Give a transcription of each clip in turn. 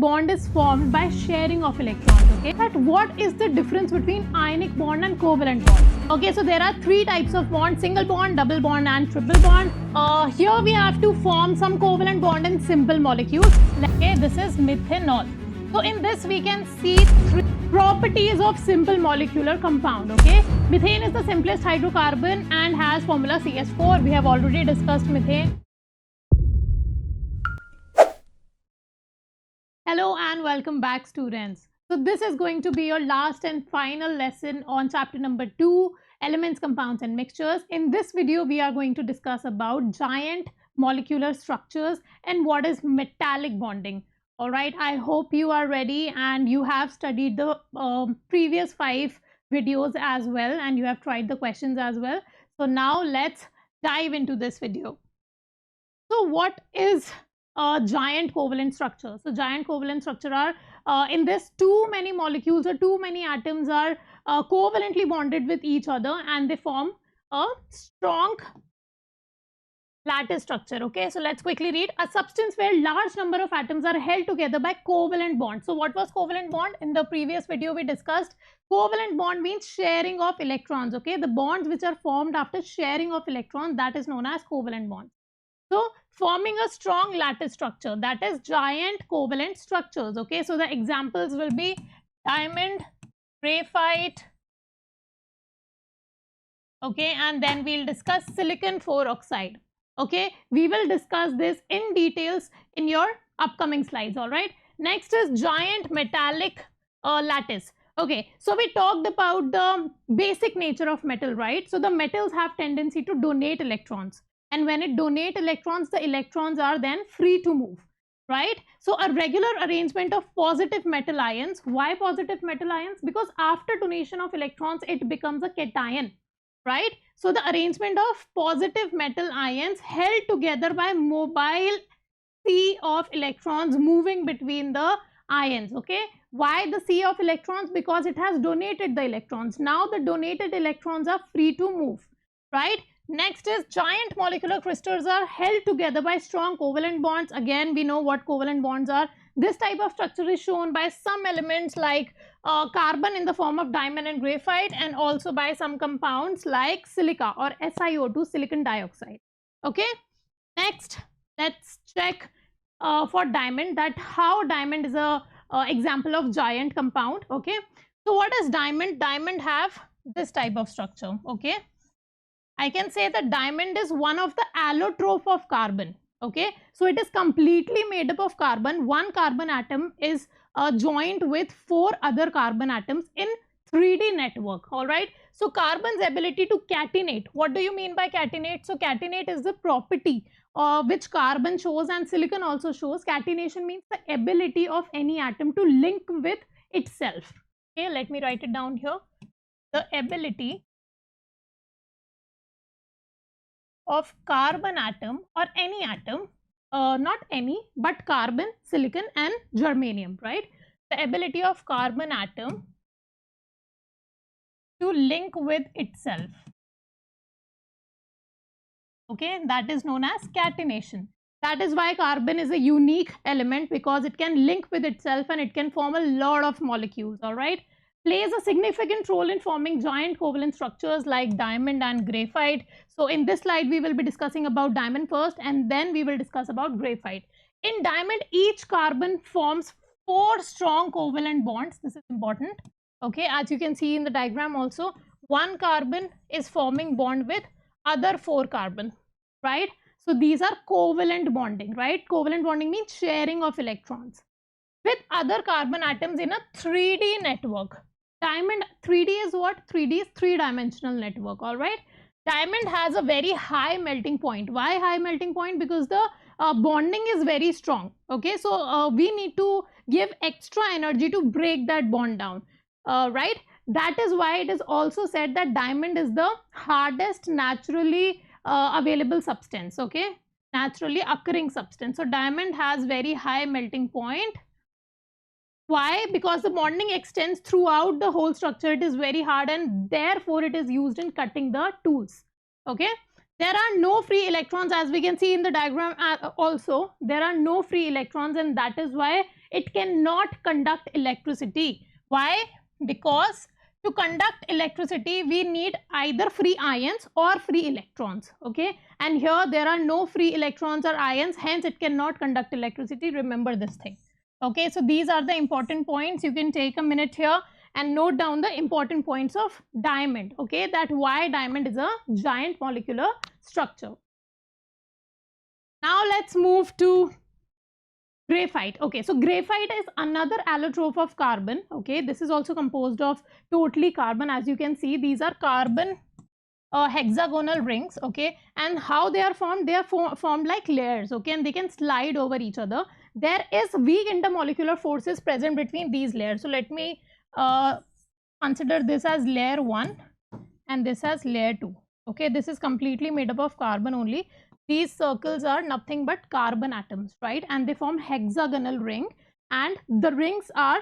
bond is formed by sharing of electrons. Okay, but what is the difference between ionic bond and covalent bond? Okay, so there are three types of bonds: single bond, double bond and triple bond. Here we have to form some covalent bond in simple molecules. Okay, this is methanol. So in this we can see three properties of simple molecular compound. Okay, methane is the simplest hydrocarbon and has formula CH4. We have already discussed methane. Hello and welcome back, students. So this is going to be your last and final lesson on chapter number 2, elements, compounds and mixtures. In this video we are going to discuss about giant molecular structures and what is metallic bonding. All right, I hope you are ready and you have studied the previous 5 videos as well, and you have tried the questions as well. So now let's dive into this video. So what is a giant covalent structure? So giant covalent structure are in this too many molecules or too many atoms are covalently bonded with each other and they form a strong lattice structure. Okay, so let's quickly read. A substance where large number of atoms are held together by covalent bond. So what was covalent bond? In the previous video we discussed covalent bond means sharing of electrons. Okay, the bonds which are formed after sharing of electrons, that is known as covalent bonds. So forming a strong lattice structure, that is giant covalent structures. Okay, so the examples will be diamond, graphite. Okay, and then we'll discuss silicon 4 oxide. Okay, we will discuss this in details in your upcoming slides. All right, next is giant metallic lattice. Okay, so we talked about the basic nature of metal, right? So the metals have tendency to donate electrons, and when it donate electrons, the electrons are then free to move, right? So a regular arrangement of positive metal ions. Why positive metal ions? Because after donation of electrons it becomes a cation, right? So the arrangement of positive metal ions held together by mobile sea of electrons moving between the ions. Okay, why the sea of electrons? Because it has donated the electrons. Now the donated electrons are free to move, right? Next is giant molecular crystals are held together by strong covalent bonds. Again, we know what covalent bonds are. This type of structure is shown by some elements like carbon in the form of diamond and graphite, and also by some compounds like silica or SiO2, silicon dioxide. Okay, next let's check for diamond, that how diamond is a example of giant compound. Okay, so what is diamond? Diamond have this type of structure. Okay, I can say that diamond is one of the allotrope of carbon. Okay, so it is completely made up of carbon. One carbon atom is joined with 4 other carbon atoms in 3D network. All right, so carbon's ability to catenate. What do you mean by catenate? So catenate is the property which carbon shows and silicon also shows. Catenation means the ability of any atom to link with itself. Okay, let me write it down here. The ability of carbon atom or any atom, not any but carbon, silicon and germanium, right? The ability of carbon atom to link with itself. Okay, that is known as catenation. That is why carbon is a unique element, because it can link with itself and it can form a lot of molecules. All right, plays a significant role in forming giant covalent structures like diamond and graphite. So in this slide we will be discussing about diamond first and then we will discuss about graphite. In diamond, each carbon forms 4 strong covalent bonds. This is important. Okay, as you can see in the diagram also, one carbon is forming bond with other 4 carbon, right? So these are covalent bonding, right? Covalent bonding means sharing of electrons with other carbon atoms in a 3D network. Diamond 3D is what? 3D is 3-dimensional network. All right, diamond has a very high melting point. Why high melting point? Because the bonding is very strong. Okay, so we need to give extra energy to break that bond down, right? That is why it is also said that diamond is the hardest naturally available substance. Okay, naturally occurring substance. So diamond has very high melting point. Why? Because the bonding extends throughout the whole structure. It is very hard and therefore it is used in cutting the tools. Okay, there are no free electrons, as we can see in the diagram. Also there are no free electrons, and that is why it cannot conduct electricity. Why? Because to conduct electricity, we need either free ions or free electrons, okay? And here there are no free electrons or ions, hence it cannot conduct electricity. Remember this thing, okay? So these are the important points. You can take a minute here and note down the important points of diamond, okay? That why diamond is a giant molecular structure. Now let's move to graphite. Okay, so graphite is another allotrope of carbon. Okay, this is also composed of totally carbon. As you can see, these are carbon hexagonal rings. Okay, and how they are formed? They are formed like layers. Okay, and they can slide over each other. There is weak intermolecular forces present between these layers. So let me consider this as layer 1 and this as layer 2. Okay, this is completely made up of carbon only. These circles are nothing but carbon atoms, right? And they form hexagonal ring, and the rings are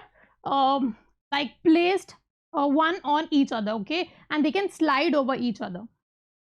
like placed one on each other, okay? And they can slide over each other.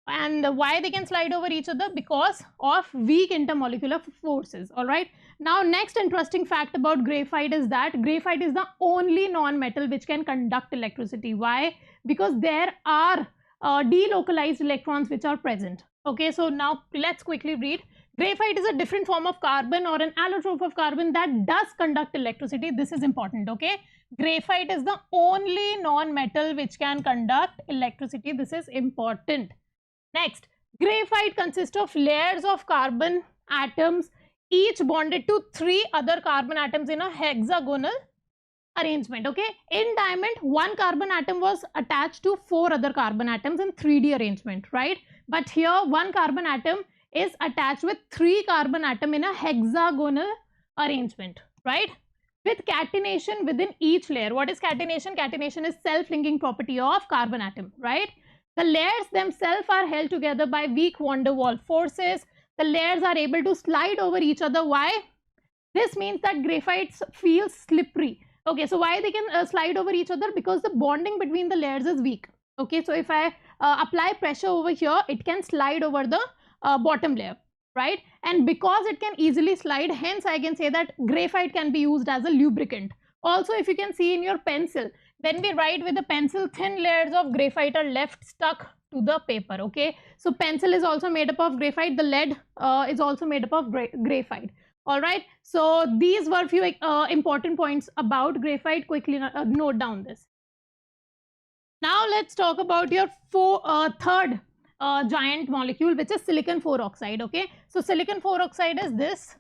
And why they can slide over each other? Because of weak intermolecular forces, all right? Now, next interesting fact about graphite is that graphite is the only non-metal which can conduct electricity. Why? Because there are delocalized electrons which are present. Okay, so now let's quickly read. Graphite is a different form of carbon or an allotrope of carbon that does conduct electricity. This is important, okay? Graphite is the only non-metal which can conduct electricity. This is important. Next, graphite consists of layers of carbon atoms, each bonded to 3 other carbon atoms in a hexagonal arrangement, okay? In diamond, 1 carbon atom was attached to 4 other carbon atoms in 3D arrangement, right? But here 1 carbon atom is attached with 3 carbon atom in a hexagonal arrangement, right? With catenation within each layer. What is catenation? Catenation is self-linking property of carbon atom, right? The layers themselves are held together by weak van der Waals forces. The layers are able to slide over each other. Why? This means that graphite feels slippery. Okay, so why they can slide over each other? Because the bonding between the layers is weak. Okay, so if I apply pressure over here, it can slide over the bottom layer, right? And because it can easily slide, hence I can say that graphite can be used as a lubricant. Also, if you can see in your pencil, when we write with a pencil, thin layers of graphite are left stuck to the paper, okay? So pencil is also made up of graphite. The lead is also made up of graphite. All right, so these were few important points about graphite. Quickly note down this. Now let's talk about your third giant molecule, which is silicon 4 oxide. Okay, so silicon 4 oxide is this.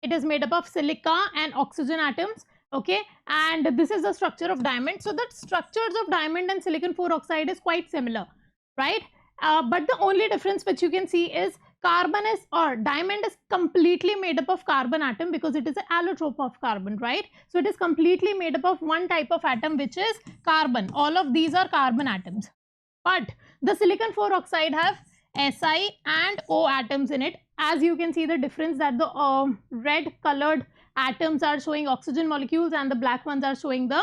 It is made up of silica and oxygen atoms. Okay, and this is the structure of diamond. So the structures of diamond and silicon 4 oxide is quite similar, right? But the only difference which you can see is carbon is, or diamond is completely made up of carbon atom because it is an allotrope of carbon, right? So it is completely made up of one type of atom, which is carbon. All of these are carbon atoms. But the silicon 4 oxide have Si and O atoms in it. As you can see the difference, that the red colored atoms are showing oxygen molecules and the black ones are showing the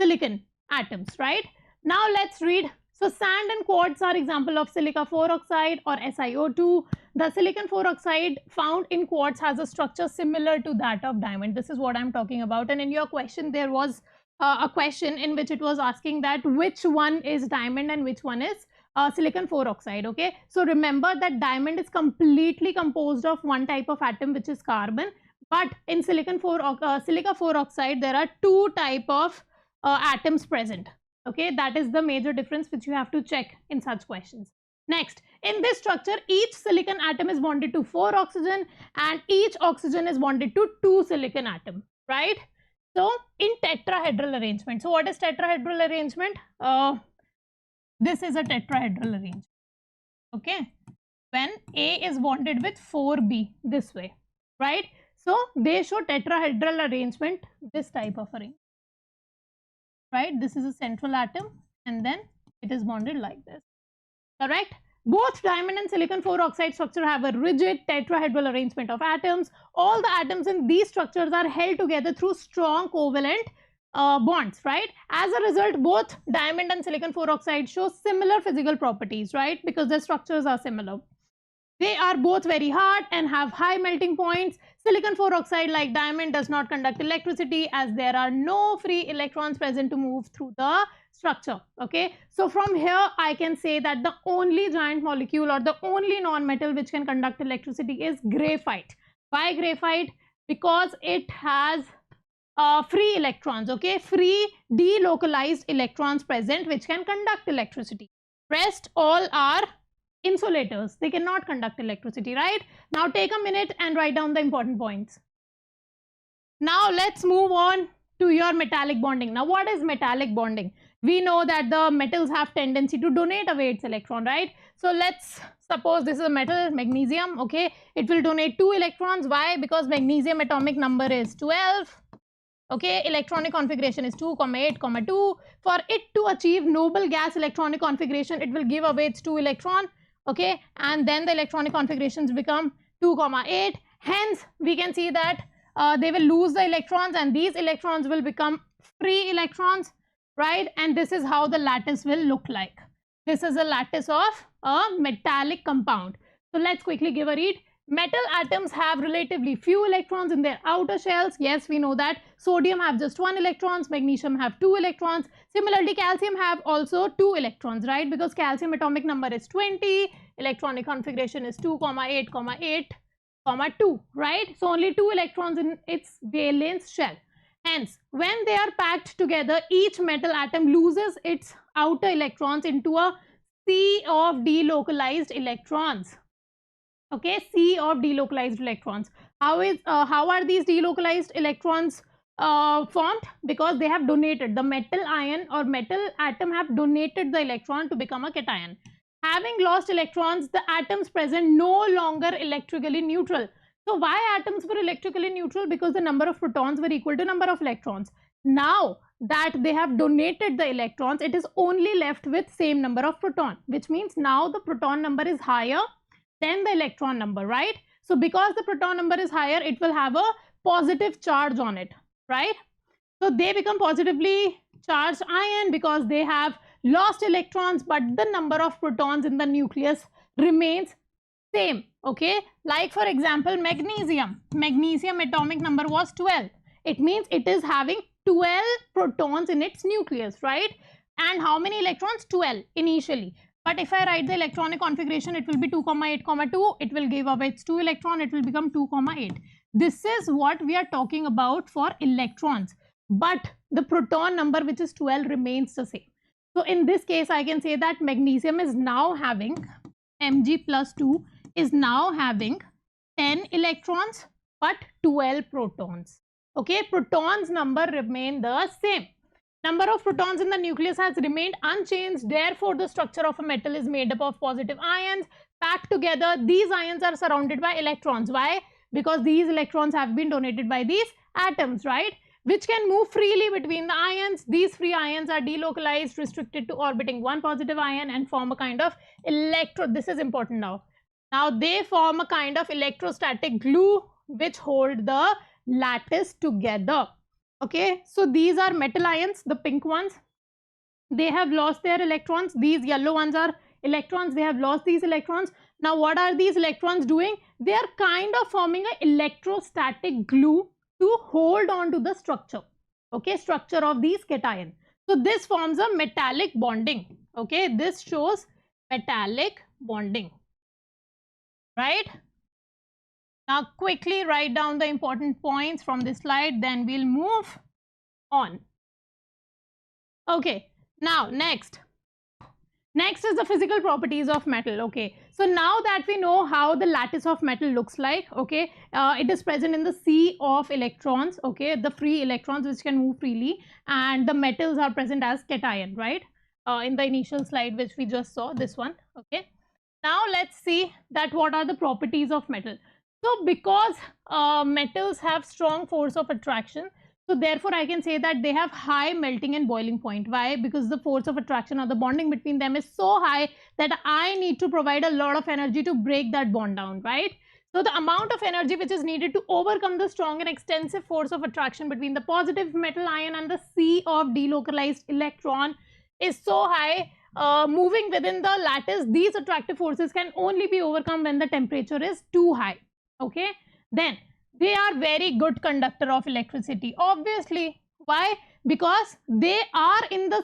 silicon atoms, right? Now let's read. So sand and quartz are example of silica 4 oxide or SiO2. The silicon 4 oxide found in quartz has a structure similar to that of diamond. This is what I'm talking about. And in your question, there was a question in which it was asking that which one is diamond and which one is silicon 4 oxide. Okay, so remember that diamond is completely composed of one type of atom, which is carbon. But in silica 4 oxide, there are 2 type of atoms present. Okay, that is the major difference which you have to check in such questions. Next, in this structure, each silicon atom is bonded to 4 oxygen and each oxygen is bonded to 2 silicon atom, right? So in tetrahedral arrangement. So what is tetrahedral arrangement? This is a tetrahedral arrangement. Okay, when A is bonded with 4B this way, right? So they show tetrahedral arrangement, this type of arrangement. Right, this is a central atom and then it is bonded like this. Correct? Both diamond and silicon 4 oxide structure have a rigid tetrahedral arrangement of atoms. All the atoms in these structures are held together through strong covalent bonds, right? As a result, both diamond and silicon 4 oxide show similar physical properties, right? Because their structures are similar. They are both very hard and have high melting points. Silicon 4 oxide, like diamond, does not conduct electricity as there are no free electrons present to move through the structure. Okay, so from here I can say that the only giant molecule or the only non-metal which can conduct electricity is graphite. Why graphite? Because it has free electrons, okay, free delocalized electrons present which can conduct electricity. Rest all are insulators, they cannot conduct electricity, right? Now take a minute and write down the important points. Now let's move on to your metallic bonding. Now what is metallic bonding? We know that the metals have tendency to donate away its electron, right? So let's suppose this is a metal, magnesium, okay, it will donate 2 electrons. Why? Because magnesium atomic number is 12. Okay, electronic configuration is 2, 8, 2. For it to achieve noble gas electronic configuration, it will give away its 2 electron. Okay, and then the electronic configurations become 2, 8. Hence, we can see that they will lose the electrons and these electrons will become free electrons, right? And this is how the lattice will look like. This is a lattice of a metallic compound. So let's quickly give a read. Metal atoms have relatively few electrons in their outer shells. Yes, we know that. Sodium have just 1 electrons, magnesium have 2 electrons. Similarly, calcium have also 2 electrons, right? Because calcium atomic number is 20, electronic configuration is 2, 8, 8, 2, right? So only 2 electrons in its valence shell. Hence, when they are packed together, each metal atom loses its outer electrons into a sea of delocalized electrons. Okay, sea of delocalized electrons. How are these delocalized electrons formed? Because they have donated, the metal ion or metal atom have donated the electron to become a cation. Having lost electrons, the atoms present no longer electrically neutral. So why atoms were electrically neutral? Because the number of protons were equal to number of electrons. Now that they have donated the electrons, it is only left with same number of proton, which means now the proton number is higher than the electron number, right? So because the proton number is higher, it will have a positive charge on it, right? So they become positively charged ion because they have lost electrons, but the number of protons in the nucleus remains same. Okay, like for example, magnesium atomic number was 12. It means it is having 12 protons in its nucleus, right? And how many electrons? 12 initially. But if I write the electronic configuration, it will be 2, 8, 2. It will give away its 2 electron. It will become 2, 8. This is what we are talking about for electrons. But the proton number, which is 12, remains the same. So in this case, I can say that magnesium is now having Mg plus 2 is now having 10 electrons but 12 protons. Okay, protons number remain the same. Number of protons in the nucleus has remained unchanged. Therefore, the structure of a metal is made up of positive ions packed together. These ions are surrounded by electrons. Why? Because these electrons have been donated by these atoms, right? Which can move freely between the ions. These free ions are delocalized, restricted to orbiting one positive ion and form a kind of this is important now. Now they form a kind of electrostatic glue which hold the lattice together. Okay, so these are metal ions, the pink ones. They have lost their electrons. These yellow ones are electrons. They have lost these electrons. Now what are these electrons doing? They are kind of forming an electrostatic glue to hold on to the structure. Okay, structure of these cation. So this forms a metallic bonding. Okay, this shows metallic bonding, right? Now quickly write down the important points from this slide, then we'll move on. Okay, now next is the physical properties of metal. Okay, so now that we know how the lattice of metal looks like, okay, it is present in the sea of electrons, okay, the free electrons which can move freely, and the metals are present as cation, right? In the initial slide which we just saw, this one. Okay, now let's see that what are the properties of metal. So because metals have strong force of attraction, so therefore I can say that they have high melting and boiling point. Why? Because the force of attraction or the bonding between them is so high that I need to provide a lot of energy to break that bond down, right? So the amount of energy which is needed to overcome the strong and extensive force of attraction between the positive metal ion and the sea of delocalized electron is so high moving within the lattice, these attractive forces can only be overcome when the temperature is too high. Okay, then they are very good conductor of electricity, obviously. Why? Because they are in the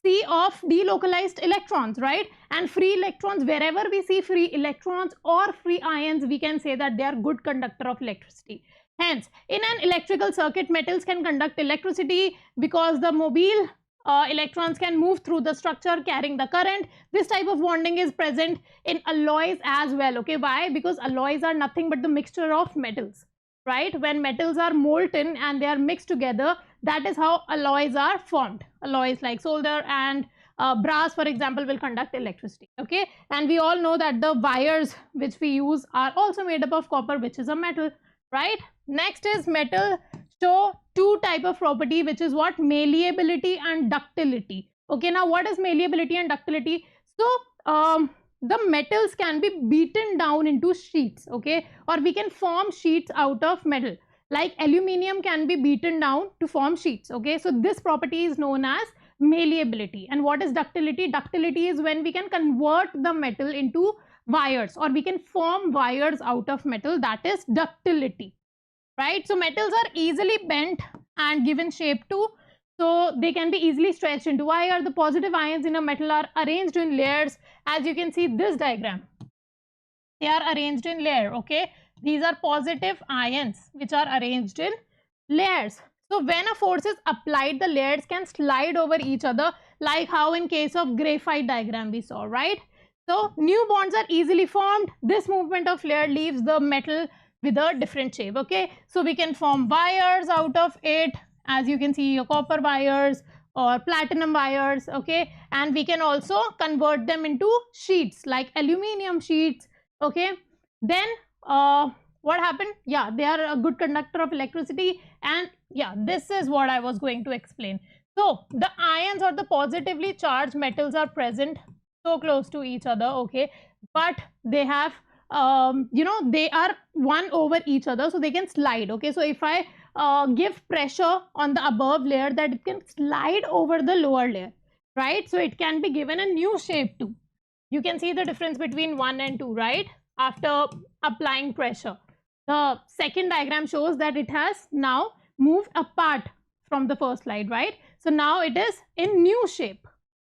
sea of delocalized electrons, right? And free electrons, wherever we see free electrons or free ions, we can say that they are good conductor of electricity. Hence, in an electrical circuit, metals can conduct electricity because the mobile electrons can move through the structure carrying the current. This type of bonding is present in alloys as well. Okay, why? Because alloys are nothing but the mixture of metals, right? When metals are molten and they are mixed together, that is how alloys are formed. Alloys like solder and brass, for example, will conduct electricity. Okay, and we all know that the wires which we use are also made up of copper, which is a metal, right? Next is metal show two type of property, which is what? Malleability and ductility. Okay, now what is malleability and ductility? So the metals can be beaten down into sheets, okay, or we can form sheets out of metal. Like aluminium can be beaten down to form sheets. Okay, so this property is known as malleability. And what is ductility? Ductility is when we can convert the metal into wires, or we can form wires out of metal. That is ductility, right? So metals are easily bent and given shape too, so they can be easily stretched into wire. The positive ions in a metal are arranged in layers. As you can see this diagram, they are arranged in layer. Okay, these are positive ions which are arranged in layers. So when a force is applied, the layers can slide over each other, like how in case of graphite diagram we saw, right? So new bonds are easily formed. This movement of layer leaves the metal with a different shape. Okay, so we can form wires out of it, as you can see, your copper wires or platinum wires. Okay, and we can also convert them into sheets like aluminium sheets. Okay, then what happened? Yeah, they are a good conductor of electricity. And yeah, this is what I was going to explain. So the ions or the positively charged metals are present so close to each other. Okay, but they have they are one over each other, so they can slide. Okay, so if I give pressure on the above layer, that it can slide over the lower layer, right? So it can be given a new shape too. You can see the difference between 1 and 2, right? After applying pressure, the second diagram shows that it has now moved apart from the first slide, right? So now it is in new shape.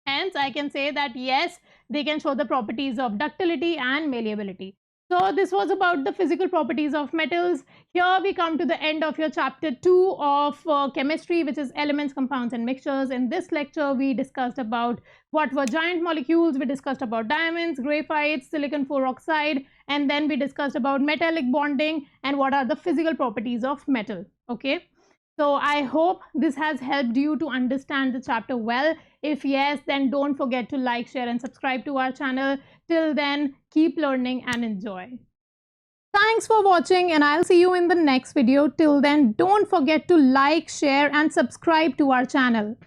Hence I can say that yes, they can show the properties of ductility and malleability. So this was about the physical properties of metals. Here we come to the end of your chapter 2 of chemistry, which is elements, compounds and mixtures. In this lecture we discussed about what were giant molecules, we discussed about diamonds, graphite, silicon 4 oxide, and then we discussed about metallic bonding and what are the physical properties of metal. Okay, so I hope this has helped you to understand the chapter well. If yes, then don't forget to like, share and subscribe to our channel. Till then, keep learning and enjoy. Thanks for watching, and I'll see you in the next video. Till then, don't forget to like, share and subscribe to our channel.